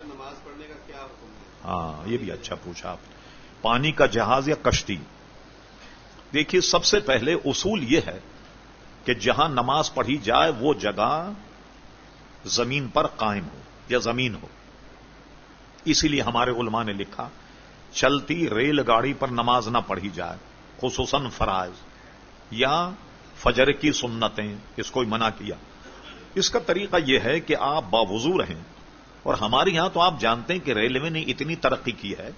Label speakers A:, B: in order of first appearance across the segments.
A: نماز پڑھنے کا کیا حکم ہے؟
B: ہاں یہ بھی اچھا پوچھا آپ نے. پانی کا جہاز یا کشتی. دیکھیے سب سے پہلے اصول یہ ہے کہ جہاں نماز پڑھی جائے وہ جگہ زمین پر قائم ہو یا زمین ہو. اسی لیے ہمارے علماء نے لکھا چلتی ریل گاڑی پر نماز نہ پڑھی جائے، خصوصاً فرائض یا فجر کی سنتیں، اس کو منع کیا. اس کا طریقہ یہ ہے کہ آپ باوضو رہیں. اور ہمارے یہاں تو آپ جانتے ہیں کہ ریلوے نے اتنی ترقی کی ہے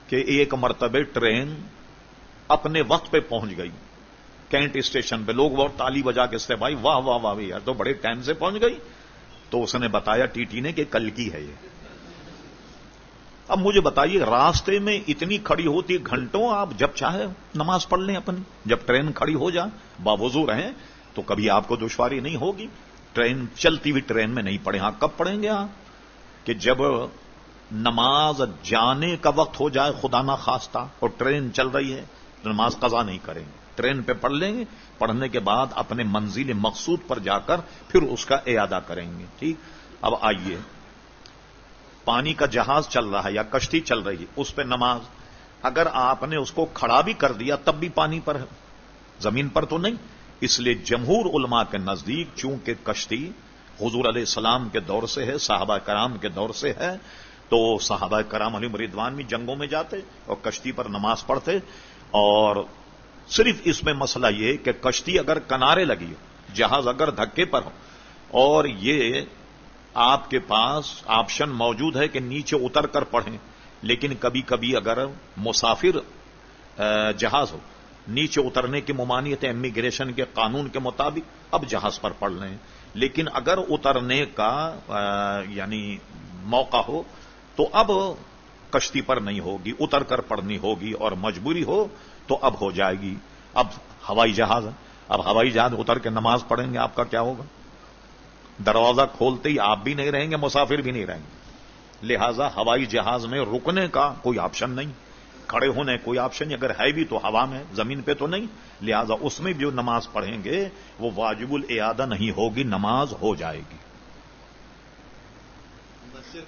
B: کہ ایک مرتبہ ٹرین اپنے وقت پہ پہنچ گئی کینٹ اسٹیشن پہ. لوگ بہت تالی بجا کے اس سے بھائی واہ واہ واہ یار تو بڑے ٹائم سے پہنچ گئی. تو اس نے بتایا ٹی ٹی نے کہ کل کی ہے یہ. اب مجھے بتائیے راستے میں اتنی کھڑی ہوتی گھنٹوں، آپ جب چاہے نماز پڑھ لیں اپنی. جب ٹرین کھڑی ہو جائے باوضو رہیں تو کبھی آپ کو دشواری نہیں ہوگی. ٹرین چلتی ہوئی ٹرین میں نہیں پڑھیں. ہاں کب پڑھیں گے آپ؟ کہ جب نماز جانے کا وقت ہو جائے خدا نہ خواستہ اور ٹرین چل رہی ہے تو نماز قضا نہیں کریں گے، ٹرین پہ پڑھ لیں گے. پڑھنے کے بعد اپنے منزل مقصود پر جا کر پھر اس کا اعادہ کریں گے. ٹھیک. اب آئیے پانی کا جہاز چل رہا ہے یا کشتی چل رہی ہے، اس پہ نماز اگر آپ نے اس کو کھڑا بھی کر دیا تب بھی پانی پر ہے، زمین پر تو نہیں. اس لیے جمہور علماء کے نزدیک چونکہ کشتی حضور علیہ السلام کے دور سے ہے، صحابہ کرام کے دور سے ہے، تو صحابہ کرام علیہم رضوان بھی جنگوں میں جاتے اور کشتی پر نماز پڑھتے. اور صرف اس میں مسئلہ یہ کہ کشتی اگر کنارے لگی ہو، جہاز اگر دھکے پر ہو اور یہ آپ کے پاس آپشن موجود ہے کہ نیچے اتر کر پڑھیں، لیکن کبھی کبھی اگر مسافر جہاز ہو، نیچے اترنے کی ممانعت ہے امیگریشن کے قانون کے مطابق، اب جہاز پر پڑھ لیں. لیکن اگر اترنے کا یعنی موقع ہو تو اب کشتی پر نہیں ہوگی، اتر کر پڑھنی ہوگی، اور مجبوری ہو تو اب ہو جائے گی. اب ہوائی جہاز ہے، اب ہوائی جہاز اتر کے نماز پڑھیں گے آپ کا کیا ہوگا؟ دروازہ کھولتے ہی آپ بھی نہیں رہیں گے، مسافر بھی نہیں رہیں گے. لہذا ہوائی جہاز میں رکنے کا کوئی آپشن نہیں، کھڑے ہونے کوئی آپشن نہیں. اگر ہے بھی تو ہوا میں، زمین پہ تو نہیں. لہذا اس میں جو نماز پڑھیں گے وہ واجب الاعادہ نہیں ہوگی، نماز ہو جائے گی.